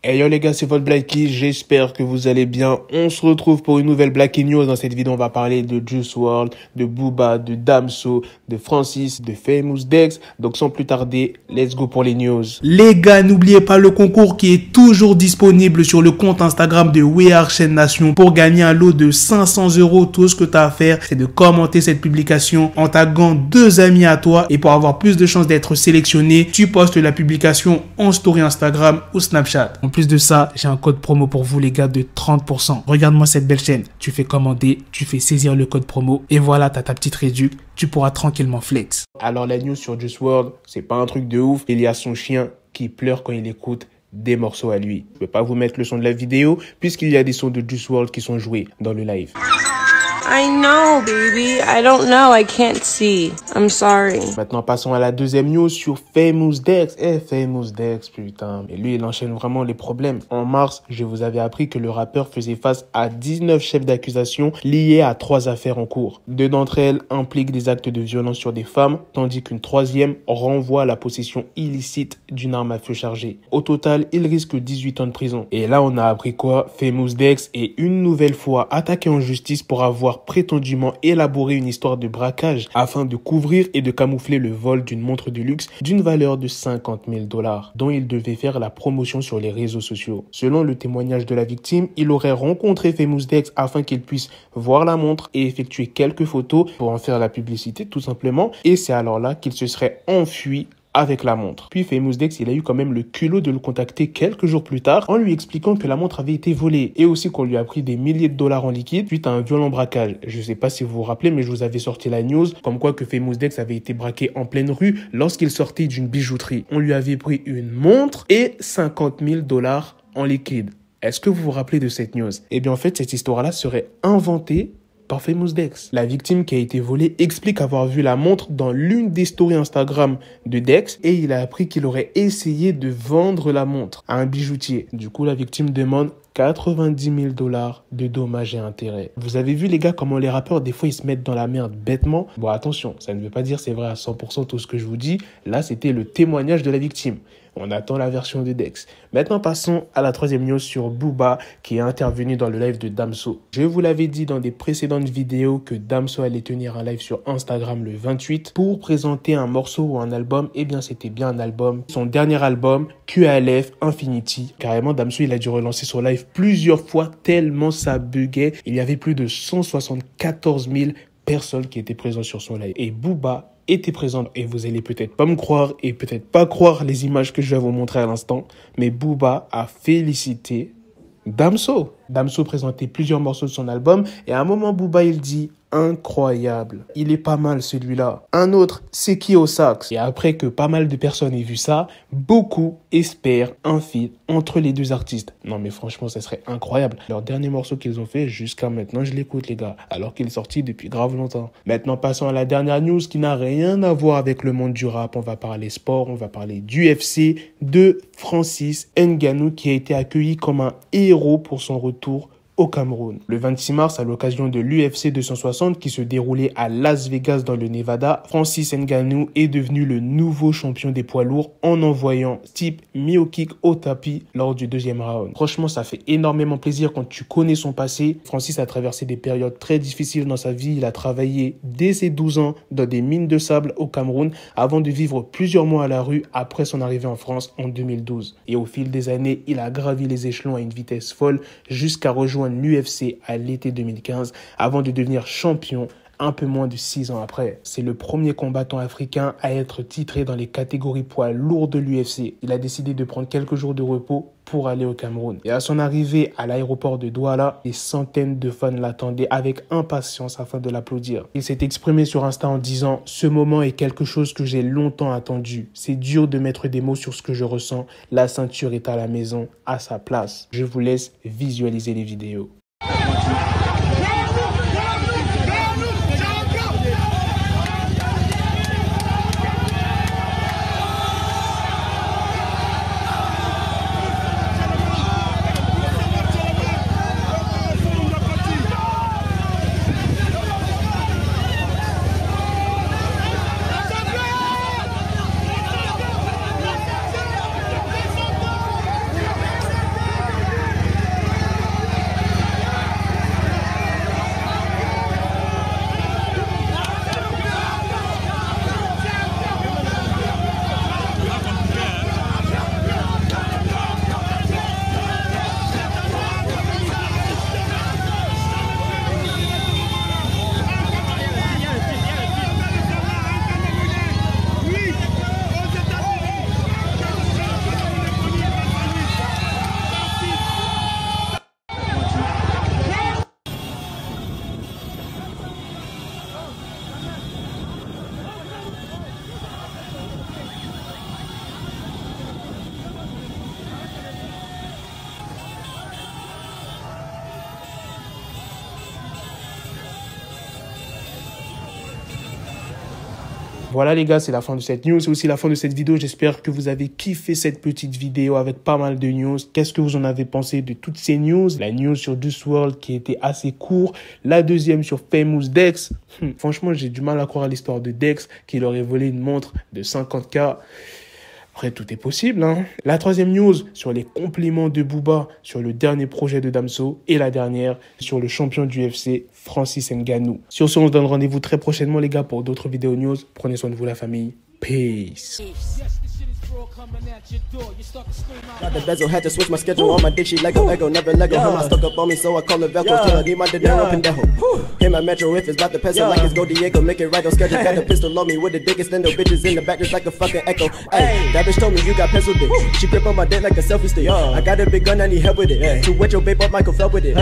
Hey yo les gars, c'est votre Blacky, j'espère que vous allez bien. On se retrouve pour une nouvelle Blacky News. Dans cette vidéo, on va parler de Juice WRLD, de Booba, de Damso, de Francis, de Famous Dex. Donc sans plus tarder, let's go pour les news. Les gars, n'oubliez pas le concours qui est toujours disponible sur le compte Instagram de We Are Chaîne Nation pour gagner un lot de 500 €. Tout ce que tu as à faire, c'est de commenter cette publication en taguant 2 amis à toi. Et pour avoir plus de chances d'être sélectionné, tu postes la publication en story Instagram ou Snapchat. En plus de ça, j'ai un code promo pour vous les gars de 30%. Regarde-moi cette belle chaîne. Tu fais commander, tu fais saisir le code promo et voilà, t'as ta petite réduc. Tu pourras tranquillement flex. Alors la news sur Juice WRLD, c'est pas un truc de ouf. Il y a son chien qui pleure quand il écoute des morceaux à lui. Je vais pas vous mettre le son de la vidéo puisqu'il y a des sons de Juice WRLD qui sont joués dans le live. I know, baby. I don't know. I can't see. I'm sorry. Maintenant, passons à la deuxième news sur Famous Dex. Famous Dex, putain. Et lui, il enchaîne vraiment les problèmes. En mars, je vous avais appris que le rappeur faisait face à 19 chefs d'accusation liés à 3 affaires en cours. 2 d'entre elles impliquent des actes de violence sur des femmes, tandis qu'une troisième renvoie à la possession illicite d'une arme à feu chargée. Au total, il risque 18 ans de prison. Et là, on a appris quoi? Famous Dex est une nouvelle fois attaqué en justice pour avoir prétendument élaboré une histoire de braquage afin de couvrir et de camoufler le vol d'une montre de luxe d'une valeur de 50 000 $, dont il devait faire la promotion sur les réseaux sociaux. Selon le témoignage de la victime, il aurait rencontré Famous Dex afin qu'il puisse voir la montre et effectuer quelques photos pour en faire la publicité tout simplement, et c'est alors là qu'il se serait enfui avec la montre. Puis Famous Dex, il a eu quand même le culot de le contacter quelques jours plus tard en lui expliquant que la montre avait été volée et aussi qu'on lui a pris des milliers de dollars en liquide suite à un violent braquage. Je sais pas si vous vous rappelez, mais je vous avais sorti la news comme quoi que Famous Dex avait été braqué en pleine rue lorsqu'il sortait d'une bijouterie. On lui avait pris une montre et 50 000 $ en liquide. Est-ce que vous vous rappelez de cette news? Eh bien en fait, cette histoire-là serait inventée par Famous Dex. La victime qui a été volée explique avoir vu la montre dans l'une des stories Instagram de Dex et il a appris qu'il aurait essayé de vendre la montre à un bijoutier. Du coup, la victime demande 90 000 $ de dommages et intérêts. Vous avez vu les gars comment les rappeurs des fois ils se mettent dans la merde bêtement? Bon attention, ça ne veut pas dire c'est vrai à 100% tout ce que je vous dis. Là c'était le témoignage de la victime. On attend la version de Dex. Maintenant, passons à la troisième news sur Booba qui est intervenu dans le live de Damso. Je vous l'avais dit dans des précédentes vidéos que Damso allait tenir un live sur Instagram le 28 pour présenter un morceau ou un album. Eh bien, c'était bien un album. Son dernier album, QALF Infinity. Carrément, Damso, il a dû relancer son live plusieurs fois tellement ça buguait. Il y avait plus de 174 000 personnes qui étaient présentes sur son live. Et Booba était présente, et vous allez peut-être pas me croire et peut-être pas croire les images que je vais vous montrer à l'instant, mais Booba a félicité Damso. Damso présentait plusieurs morceaux de son album et à un moment Booba il dit incroyable, il est pas mal celui-là. Un autre, c'est qui au sax? Et après que pas mal de personnes aient vu ça, beaucoup espèrent un feat entre les deux artistes. Non mais franchement ça serait incroyable. Leur dernier morceau qu'ils ont fait jusqu'à maintenant je l'écoute les gars, alors qu'il est sorti depuis grave longtemps. Maintenant passons à la dernière news qui n'a rien à voir avec le monde du rap. On va parler sport, on va parler d'UFC, de Francis Ngannou qui a été accueilli comme un héros pour son retour au Cameroun. Le 26 mars, à l'occasion de l'UFC 260 qui se déroulait à Las Vegas dans le Nevada, Francis Ngannou est devenu le nouveau champion des poids lourds en envoyant type Miocic au tapis lors du 2e round. Franchement, ça fait énormément plaisir quand tu connais son passé. Francis a traversé des périodes très difficiles dans sa vie. Il a travaillé dès ses 12 ans dans des mines de sable au Cameroun avant de vivre plusieurs mois à la rue après son arrivée en France en 2012. Et au fil des années, il a gravi les échelons à une vitesse folle jusqu'à rejoindre l'UFC à l'été 2015 avant de devenir champion un peu moins de 6 ans après. C'est le premier combattant africain à être titré dans les catégories poids lourds de l'UFC. Il a décidé de prendre quelques jours de repos pour aller au Cameroun. Et à son arrivée à l'aéroport de Douala, des centaines de fans l'attendaient avec impatience afin de l'applaudir. Il s'est exprimé sur Insta en disant « Ce moment est quelque chose que j'ai longtemps attendu. C'est dur de mettre des mots sur ce que je ressens. La ceinture est à la maison, à sa place. » Je vous laisse visualiser les vidéos. Voilà les gars, c'est la fin de cette news, c'est aussi la fin de cette vidéo. J'espère que vous avez kiffé cette petite vidéo avec pas mal de news. Qu'est-ce que vous en avez pensé de toutes ces news? La news sur Juice WRLD qui était assez court, la deuxième sur Famous Dex. Franchement, j'ai du mal à croire à l'histoire de Dex qui leur aurait volé une montre de 50K. Après, tout est possible, hein. La troisième news sur les compliments de Booba sur le dernier projet de Damso. Et la dernière sur le champion du UFC, Francis Ngannou. Sur ce, on se donne rendez-vous très prochainement, les gars, pour d'autres vidéos news. Prenez soin de vous, la famille. Peace. Got the bezel, had to switch my schedule on my dick, she Lego, never Lego. Him, I stuck up on me, so I call it Velcro. Till I need my dinero pendejo. Hit my metro if it's about to pencil, like it's Go Diego, make it right on schedule. Got the pistol on me with the dick, extend the bitches in the back just like a fucking echo. Hey, that bitch told me you got pencil dick. She grip on my dick like a selfie stick. I got a big gun, I need help with it. To wet your babe up, Michael fell with it.